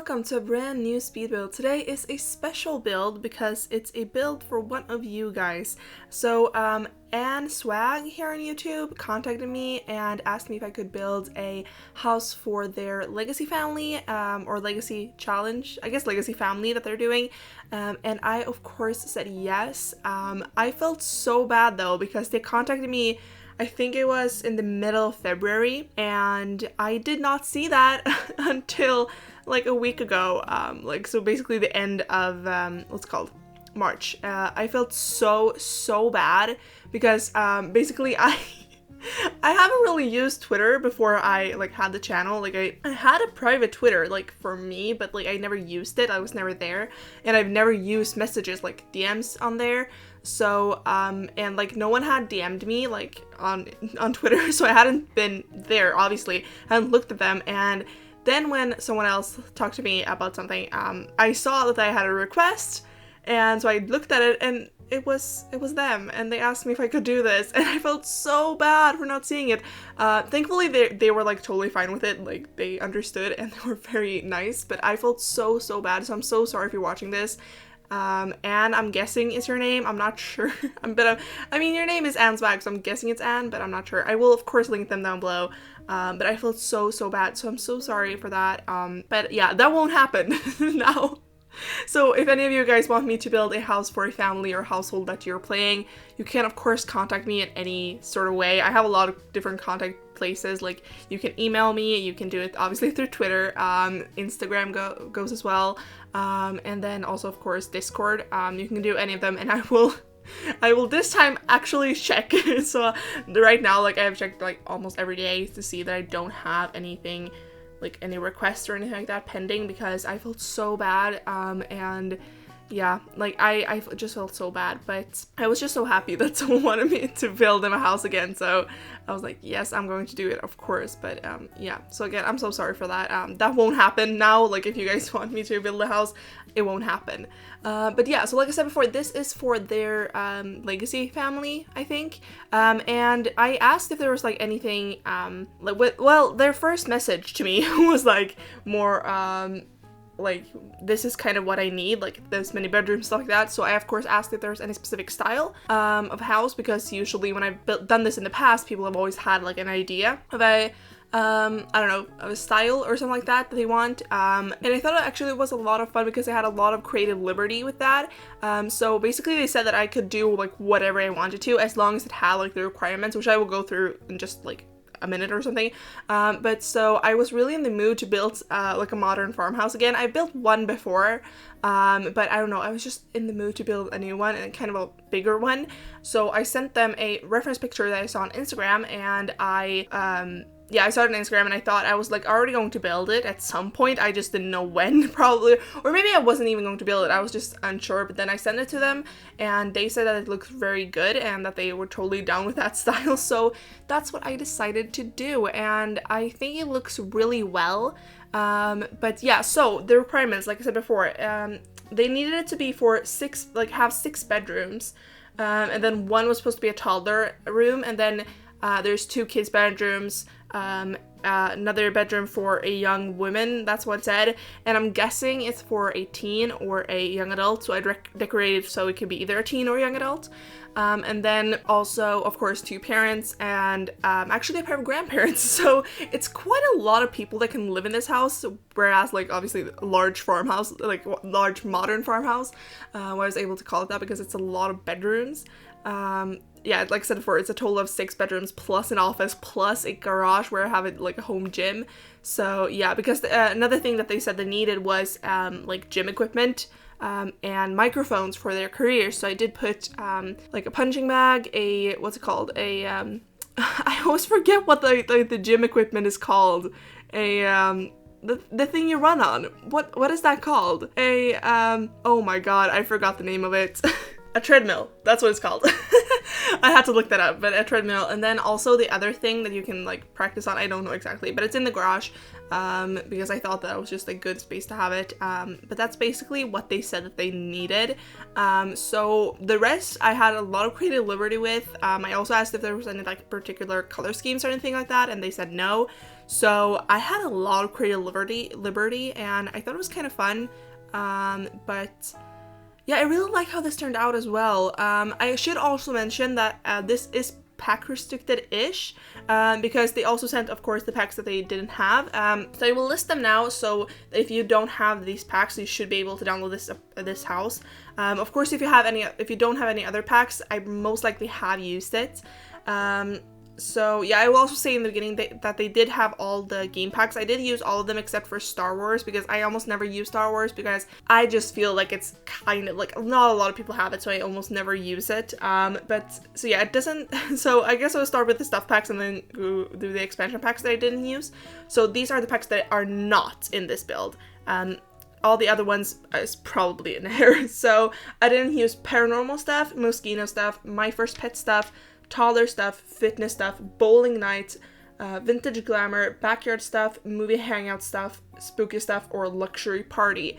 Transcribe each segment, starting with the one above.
welcome to a brand new speed build. Today is a special build because it's a build for one of you guys. So Anne Swag here on YouTube contacted me and asked me if I could build a house for their legacy family or legacy challenge, I guess legacy family that they're doing, and I of course said yes. I felt so bad though because they contacted me, I think it was in the middle of February, and I did not see that until like a week ago, so basically the end of what's it called, March. I felt so bad because basically I haven't really used Twitter before I had the channel. I had a private Twitter for me, but I never used it. I was never there, and I've never used messages like DMs on there. So and no one had DM'd me on Twitter, so I hadn't been there, obviously. I hadn't looked at them, and then when someone else talked to me about something, I saw that I had a request, and so I looked at it, and it was them, and they asked me if I could do this, and I felt so bad for not seeing it. Thankfully they were totally fine with it, they understood, and they were very nice, but I felt so bad, so I'm so sorry if you're watching this. Anne, I'm guessing is your name. I'm not sure. I mean, your name is Anne Swag, so I'm guessing it's Anne, but I'm not sure. I will, of course, link them down below. But I felt so bad, so I'm so sorry for that. But yeah, that won't happen now. So if any of you guys want me to build a house for a family or household that you're playing, you can of course contact me in any sort of way. I have a lot of different contact places. You can email me, you can do it obviously through Twitter, Instagram goes as well, and then also of course Discord. You can do any of them, and I will this time actually check. So right now I have checked almost every day to see that I don't have anything, any requests or anything like that pending, because I felt so bad, and yeah, I just felt so bad, but I was just so happy that someone wanted me to build them a house again, so I was like, yes, I'm going to do it, of course. But yeah, so again, I'm so sorry for that. That won't happen now. If you guys want me to build a house, it won't happen. But yeah, so like I said before, this is for their legacy family, I think, and I asked if there was anything well, their first message to me was more this is kind of what I need, this many bedrooms, stuff like that. So I of course asked if there's any specific style of house, because usually when I've done this in the past, people have always had an idea of a I don't know, of a style or something like that they want, and I thought it actually was a lot of fun because I had a lot of creative liberty with that. So basically they said that I could do whatever I wanted to, as long as it had the requirements, which I will go through in just a minute or something. But so I was really in the mood to build a modern farmhouse again. I built one before, but I don't know, I was just in the mood to build a new one, and kind of a bigger one. So I sent them a reference picture that I saw on Instagram, and I saw it on Instagram, and I thought I was already going to build it at some point. I just didn't know when, probably, or maybe I wasn't even going to build it. I was just unsure. But then I sent it to them, and they said that it looked very good and that they were totally down with that style. So that's what I decided to do, and I think it looks really well. But yeah, so the requirements, like I said before, they needed it to be for have 6 bedrooms, and then one was supposed to be a toddler room, and then there's 2 kids' bedrooms, another bedroom for a young woman, that's what it said, and I'm guessing it's for a teen or a young adult, so I decorated so it could be either a teen or a young adult. And then also, of course, 2 parents and actually a pair of grandparents, so it's quite a lot of people that can live in this house, whereas obviously a large farmhouse, large modern farmhouse, I was able to call it that because it's a lot of bedrooms. Yeah, like I said before, it's a total of 6 bedrooms plus an office plus a garage where I have a home gym. So yeah, because another thing that they said they needed was gym equipment and microphones for their careers. So I did put a punching bag, what's it called? I always forget what the gym equipment is called. The thing you run on. What is that called? Oh my god, I forgot the name of it. A treadmill, that's what it's called. I had to look that up, but a treadmill. And then also the other thing that you can like practice on, I don't know exactly, but it's in the garage, because I thought that was just a good space to have it. But that's basically what they said that they needed. So the rest I had a lot of creative liberty with. I also asked if there was any like particular color schemes or anything like that, and they said no. So I had a lot of creative liberty, and I thought it was kind of fun. But yeah, I really like how this turned out as well. I should also mention that this is pack restricted-ish, because they also sent, of course, the packs that they didn't have. So I will list them now, so if you don't have these packs, you should be able to download this house. Of course, if you don't have any other packs, I most likely have used it. So yeah, I will also say in the beginning that they did have all the game packs. I did use all of them except for Star Wars, because I almost never use Star Wars because I just feel like it's kind of like not a lot of people have it, so I almost never use it. But so yeah, it doesn't. So I guess I'll start with the stuff packs and then go do the expansion packs that I didn't use. So these are the packs that are not in this build. All the other ones is probably in there. So I didn't use paranormal stuff, Moschino stuff, My First Pet stuff, toddler stuff, fitness stuff, bowling night, vintage glamour, backyard stuff, movie hangout stuff, spooky stuff, or luxury party.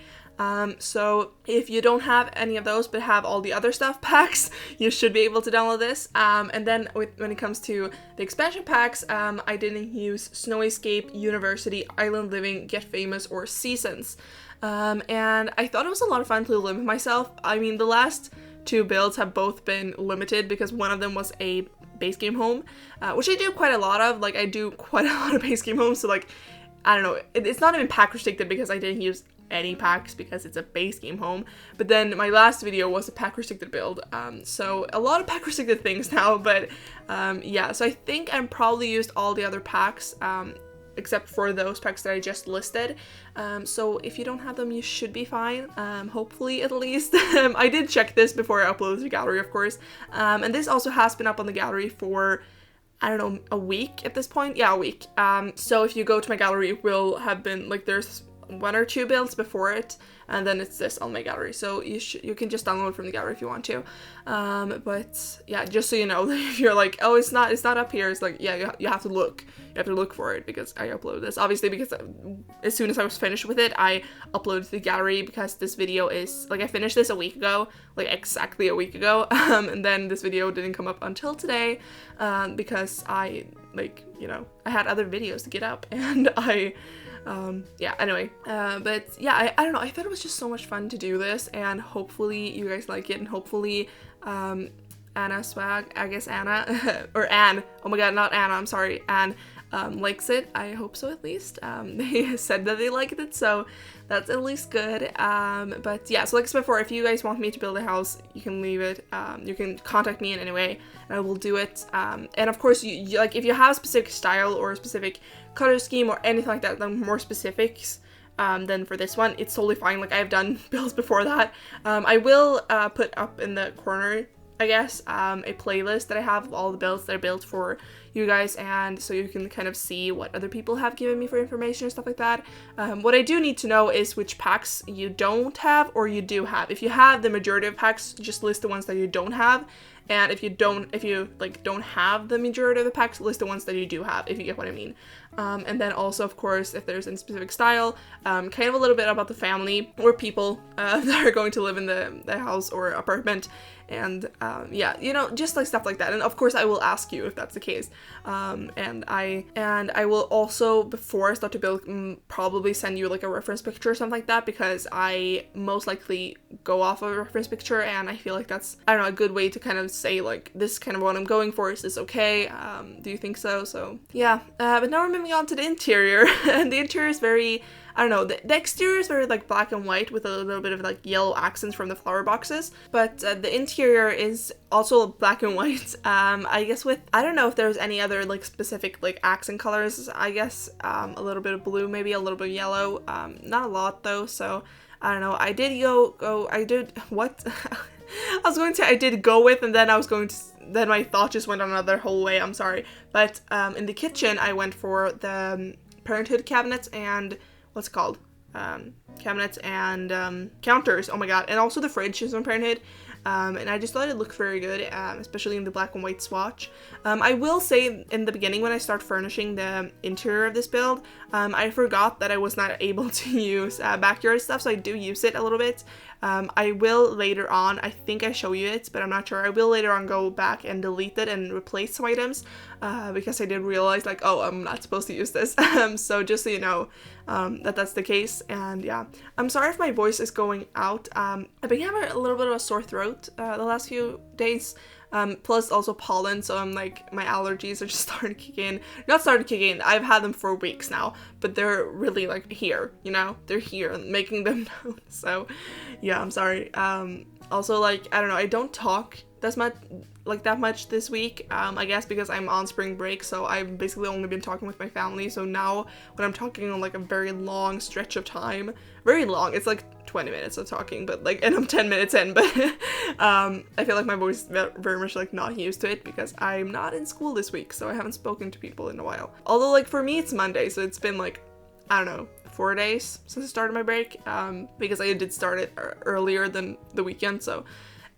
So if you don't have any of those but have all the other stuff packs, you should be able to download this. And then when it comes to the expansion packs, I didn't use Snow Escape, University, Island Living, Get Famous, or Seasons. And I thought it was a lot of fun to limit myself. I mean, the last two builds have both been limited because one of them was a base game home, which I do quite a lot of. Like, I do quite a lot of base game homes, so like, I don't know, it's not even pack restricted because I didn't use any packs because it's a base game home. But then my last video was a pack restricted build, so a lot of pack restricted things now. But yeah, so I think I probably used all the other packs, except for those packs that I just listed. So if you don't have them, you should be fine, hopefully at least. I did check this before I uploaded to the gallery, of course. And this also has been up on the gallery for, I don't know, a week at this point? Yeah, a week. So if you go to my gallery, it will have been, like, there's one or two builds before it, and then it's this on my gallery, so you can just download from the gallery if you want to. But yeah, just so you know, if you're like, oh, it's not up here, it's like, yeah, you have to look for it, because I uploaded this, obviously, because as soon as I was finished with it, I uploaded to the gallery, because this video is, like, I finished this a week ago, like exactly a week ago, and then this video didn't come up until today, because I, like, you know, I had other videos to get up, and yeah, anyway, but yeah, I don't know, I thought it was just so much fun to do this, and hopefully you guys like it, and hopefully, Anna Swag, I guess Anna, or Anne, oh my god, not Anna, I'm sorry, Anne, likes it. I hope so, at least. They said that they liked it, so that's at least good. But yeah, so like I said before, if you guys want me to build a house, you can leave it. You can contact me in any way, and I will do it. And of course, you like, if you have a specific style or a specific color scheme or anything like that, then more specifics, than for this one, it's totally fine. Like, I've done builds before that. I will put up in the corner, I guess, a playlist that I have of all the builds that I built for you guys, and so you can kind of see what other people have given me for information and stuff like that. What I do need to know is which packs you don't have or you do have. If you have the majority of packs, just list the ones that you don't have. And if you don't have the majority of the packs, list the ones that you do have, if you get what I mean. And then also, of course, if there's any specific style, kind of a little bit about the family or people that are going to live in the house or apartment. And yeah, you know, just like stuff like that. And of course, I will ask you if that's the case. And I will also, before I start to build, probably send you like a reference picture or something like that, because I most likely go off of a reference picture, and I feel like that's, I don't know, a good way to kind of say, like, this is kind of what I'm going for. Is this okay? Do you think so? So yeah, but now we're moving on to the interior. And the interior is very, I don't know, the exterior is very like black and white with a little bit of like yellow accents from the flower boxes, but the interior is also black and white. I guess with, I don't know if there's any other like specific like accent colors. I guess a little bit of blue, maybe a little bit of yellow, not a lot though, so I don't know. I did I did go with, and then I was going to, then my thought just went another whole way, I'm sorry. But in the kitchen, I went for the Parenthood cabinets and, what's it called? Cabinets and counters, oh my god, and also the fridge is on Parenthood. and I just thought it looked very good, especially in the black and white swatch. I will say in the beginning when I start furnishing the interior of this build, I forgot that I was not able to use backyard stuff, so I do use it a little bit. I will later on, I think I show you it, but I'm not sure. I will later on go back and delete it and replace some items, because I did realize like, oh, I'm not supposed to use this. So just so you know, that's the case. And yeah, I'm sorry if my voice is going out. I've been having a little bit of a sore throat the last few days. Plus also pollen, so I'm like, my allergies are just starting to kick in. Not starting to kick in, I've had them for weeks now, but they're really like here, you know? They're here and making them known. So yeah, I'm sorry. Also, like, I don't know, I don't talk that much this week, I guess because I'm on spring break, so I've basically only been talking with my family. So now when I'm talking on like a very long stretch of time, very long, it's like 20 minutes of talking, but like, and I'm 10 minutes in, but I feel like my voice is very much like not used to it because I'm not in school this week, so I haven't spoken to people in a while. Although like for me it's Monday, so it's been like, I don't know, 4 days since I started my break, because I did start it earlier than the weekend. So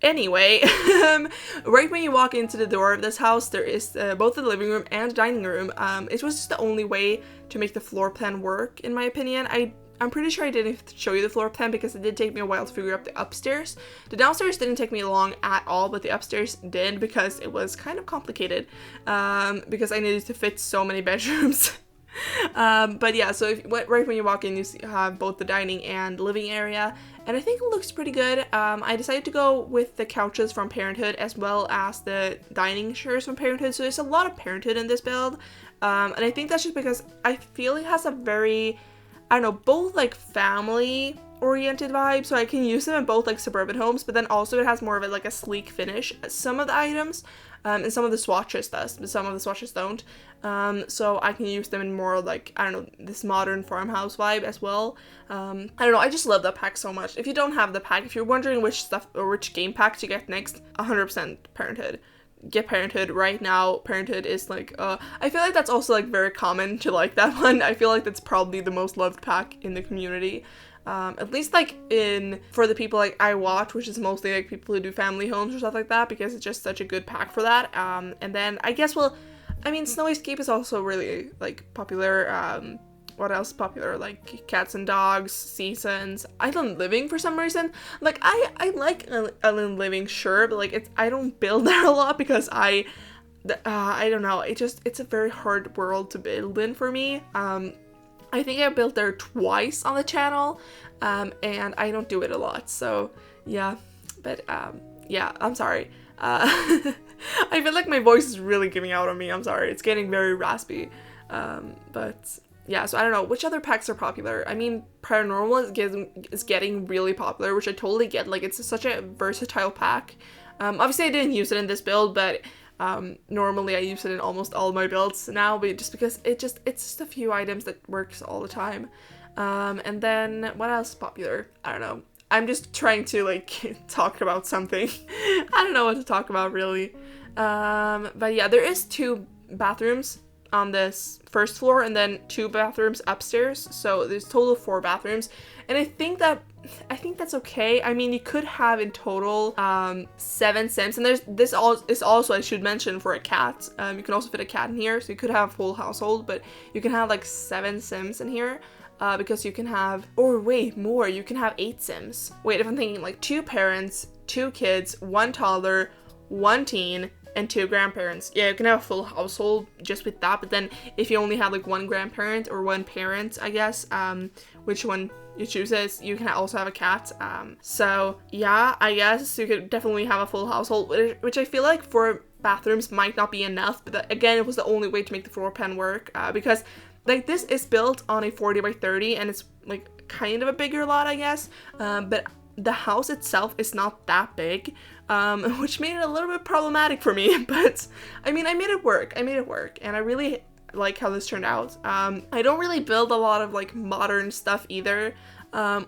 anyway, right when you walk into the door of this house, there is both the living room and dining room. It was just the only way to make the floor plan work, in my opinion. I'm pretty sure I didn't show you the floor plan because it did take me a while to figure out the upstairs. The downstairs didn't take me long at all, but the upstairs did because it was kind of complicated, because I needed to fit so many bedrooms. But yeah, so right when you walk in, you have both the dining and living area, and I think it looks pretty good. I decided to go with the couches from Parenthood as well as the dining chairs from Parenthood, so there's a lot of Parenthood in this build, and I think that's just because I feel it has a very, I don't know, both like family oriented vibe, so I can use them in both like suburban homes, but then also it has more of a like a sleek finish. Some of the items, and some of the swatches does, but some of the swatches don't. So I can use them in more like, I don't know, this modern farmhouse vibe as well. I don't know, I just love that pack so much. If you don't have the pack, if you're wondering which stuff or which game pack to get next, 100% Parenthood. Get Parenthood right now. Parenthood is like, I feel like that's also like very common to like that one. I feel like that's probably the most loved pack in the community. At least like for the people like I watch, which is mostly like people who do family homes or stuff like that, because it's just such a good pack for that. And then I guess, well, I mean, Snow Escape is also really like popular. What else is popular? Like Cats and Dogs, Seasons, Island Living for some reason. Like I like Island Living, sure, but like I don't build there a lot because I don't know. It's a very hard world to build in for me. I think I built there twice on the channel, and I don't do it a lot. So yeah, but yeah, I'm sorry. I feel like my voice is really giving out on me. I'm sorry. It's getting very raspy. But yeah, so I don't know which other packs are popular. I mean, Paranormal is getting really popular, which I totally get. Like, it's such a versatile pack. Obviously I didn't use it in this build, but normally I use it in almost all my builds now, but just because it's just a few items that works all the time. And then what else is popular? I don't know. I'm just trying to like talk about something. I don't know what to talk about really. But yeah, there is 2 bathrooms on this first floor and then 2 bathrooms upstairs, so there's total 4 bathrooms, and I think that's okay. I mean, you could have in total 7 Sims, and this is also, I should mention, for a cat. You can also fit a cat in here, so you could have a full household, but you can have like 7 Sims in here, because you can have, or wait, more, you can have 8 Sims. Wait, if I'm thinking like 2 parents, 2 kids, 1 toddler, 1 teen, and 2 grandparents. Yeah, you can have a full household just with that, but then if you only have like 1 grandparent or 1 parent, I guess, which one you choose is, you can also have a cat. So yeah, I guess you could definitely have a full household, which I feel like for bathrooms might not be enough, but again, it was the only way to make the floor plan work, because like this is built on a 40 by 30 and it's like kind of a bigger lot, I guess, but the house itself is not that big, which made it a little bit problematic for me, but I mean, I made it work, and I really like how this turned out. I don't really build a lot of like modern stuff either,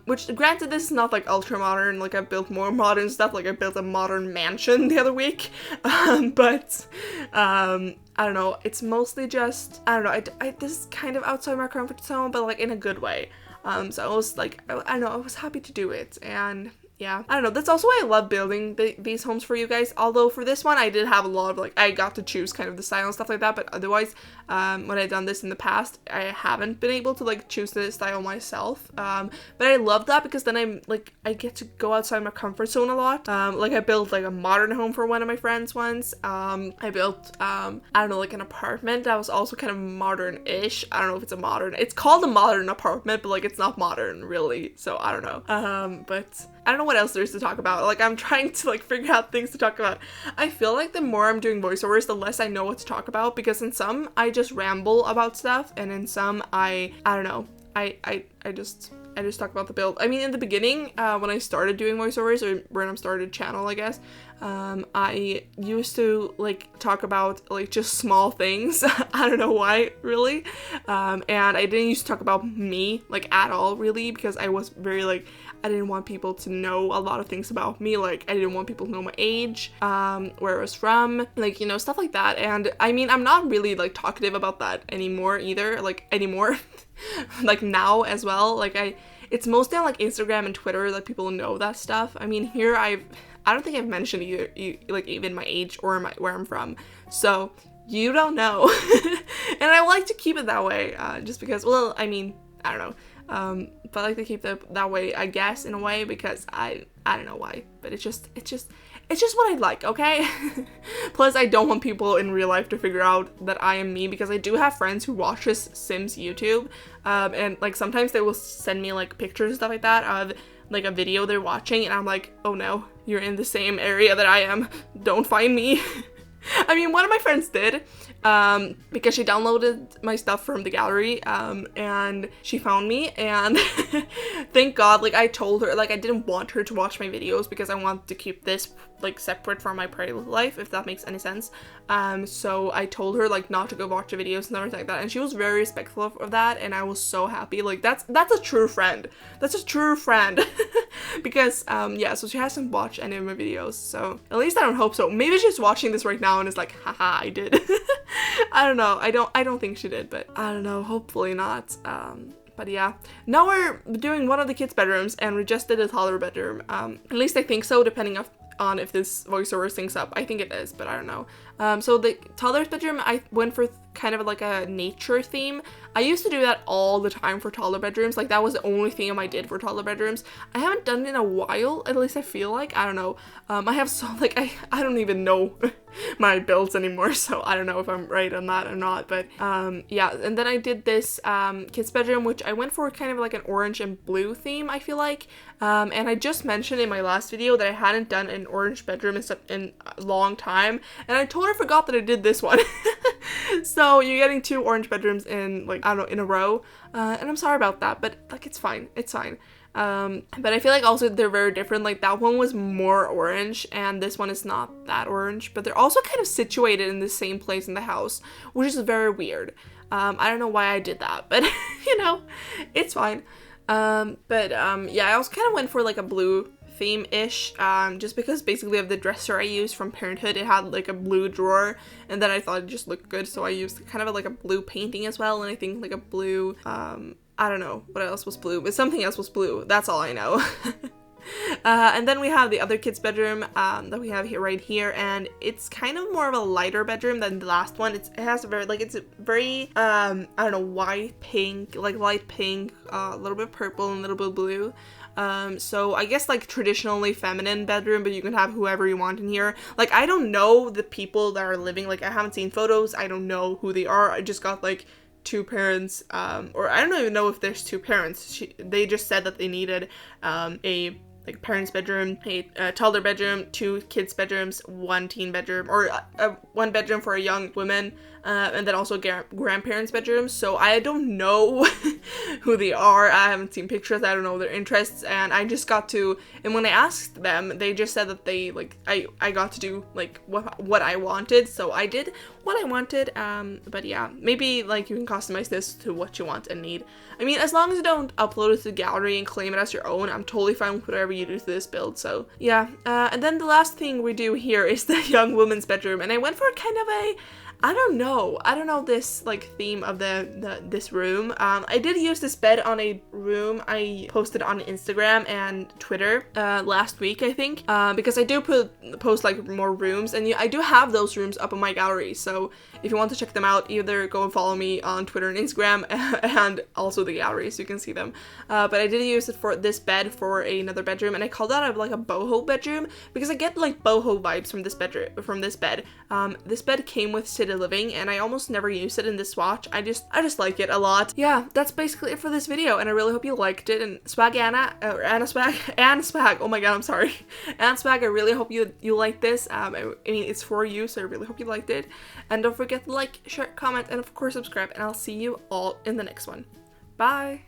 which granted, this is not like ultra modern, like I've built more modern stuff, like I built a modern mansion the other week, but I don't know, it's mostly just, I don't know, this is kind of outside my comfort zone, but like in a good way. So I was like, I don't know, I was happy to do it, and yeah, I don't know. That's also why I love building these homes for you guys. Although for this one, I did have a lot of like, I got to choose kind of the style and stuff like that. But otherwise, when I've done this in the past, I haven't been able to like choose the style myself. But I love that because then I'm like, I get to go outside my comfort zone a lot. Like I built like a modern home for one of my friends once. I built, I don't know, like an apartment that was also kind of modern-ish. I don't know if it's a modern, it's called a modern apartment, but like it's not modern really. So I don't know. But I don't know what else there is to talk about. Like I'm trying to like figure out things to talk about. I feel like the more I'm doing voiceovers, the less I know what to talk about, because in some I just ramble about stuff, and in some I don't know. I just talk about the build. I mean, in the beginning, when I started doing voiceovers, or when I started a channel, I guess, I used to like talk about like just small things. I don't know why, really. And I didn't used to talk about me like at all, really, because I was very like, I didn't want people to know a lot of things about me. Like I didn't want people to know my age, where I was from, like, you know, stuff like that. And I mean, I'm not really like talkative about that anymore either, like anymore. Like now as well, like it's mostly on like Instagram and Twitter that people know that stuff. I mean, here I don't think I've mentioned either, like even my age or where I'm from, so you don't know. And I like to keep it that way, just because, well, I mean, I don't know, but I like to keep it that way, I guess, in a way, because I don't know why, but it's just what I like, okay? Plus, I don't want people in real life to figure out that I am me, because I do have friends who watches Sims YouTube, and like sometimes they will send me like pictures and stuff like that of like a video they're watching, and I'm like, oh no, you're in the same area that I am, don't find me. I mean, one of my friends did, because she downloaded my stuff from the gallery, and she found me, and thank God, like, I told her, like, I didn't want her to watch my videos, because I want to keep this, like, separate from my private life, if that makes any sense. So I told her, like, not to go watch the videos and everything like that, and she was very respectful of that, and I was so happy. Like, that's a true friend. That's a true friend. Because, yeah, so she hasn't watched any of my videos, so at least I don't hope so. Maybe she's watching this right now and is like, haha, I did. I don't know. I don't think she did, but I don't know. Hopefully not. But yeah, now we're doing one of the kids' bedrooms, and we just did a toddler bedroom. At least I think so, depending on if this voiceover syncs up. I think it is, but I don't know. So the toddler's bedroom, I went for kind of like a nature theme. I used to do that all the time for toddler bedrooms. Like, that was the only theme I did for toddler bedrooms. I haven't done it in a while, at least I feel like. I don't know. I have so, like, I don't even know my builds anymore, so I don't know if I'm right on that or not. But yeah, and then I did this kid's bedroom, which I went for kind of like an orange and blue theme, I feel like. And I just mentioned in my last video that I hadn't done an orange bedroom in a long time, and I totally forgot that I did this one. So you're getting 2 orange bedrooms in, like, I don't know, in a row, and I'm sorry about that, but like, it's fine. But I feel like also they're very different. Like, that one was more orange and this one is not that orange, but they're also kind of situated in the same place in the house, which is very weird. I don't know why I did that, but you know, it's fine. Yeah, I also kind of went for like a blue theme-ish, just because basically of the dresser I used from Parenthood, it had like a blue drawer, and then I thought it just looked good, so I used kind of like a blue painting as well, and I think like a blue, I don't know what else was blue, but something else was blue, that's all I know. And then we have the other kid's bedroom that we have here, right here, and it's kind of more of a lighter bedroom than the last one. It has a very, like, it's a very, I don't know, white, pink, like light pink, a little bit purple and a little bit blue. So I guess like traditionally feminine bedroom, but you can have whoever you want in here. Like, I don't know the people that are living, like, I haven't seen photos, I don't know who they are. I just got like 2 parents, or I don't even know if there's 2 parents. They just said that they needed a like parents' bedroom, a toddler bedroom, 2 kids' bedrooms, 1 teen bedroom, or 1 bedroom for a young woman, and then also grandparents' bedrooms. So I don't know who they are. I haven't seen pictures. I don't know their interests, and I just got to. And when I asked them, they just said that they like I got to do like what I wanted. So I did what I wanted. But yeah, maybe like you can customize this to what you want and need. I mean, as long as you don't upload it to the gallery and claim it as your own, I'm totally fine with whatever you do to this build. So yeah, and then the last thing we do here is the young woman's bedroom, and I went for kind of a, I don't know this like theme of this room. I did use this bed on a room I posted on Instagram and Twitter last week, I think, because I do post like more rooms, and I do have those rooms up on my gallery. So if you want to check them out, either go and follow me on Twitter and Instagram and also the gallery so you can see them. But I did use it for this bed for another bedroom, and I called that like a boho bedroom because I get like boho vibes from this bed. This bed came with City Living, and I almost never use it in this swatch. I just like it a lot. Yeah, that's basically it for this video, and I really hope you liked it. And Swag Anna, or Anna Swag, Anna Swag, oh my god, I'm sorry. Anna Swag, I really hope you liked this. I mean, it's for you, so I really hope you liked it. And don't forget to like, share, comment, and of course subscribe, and I'll see you all in the next one. Bye!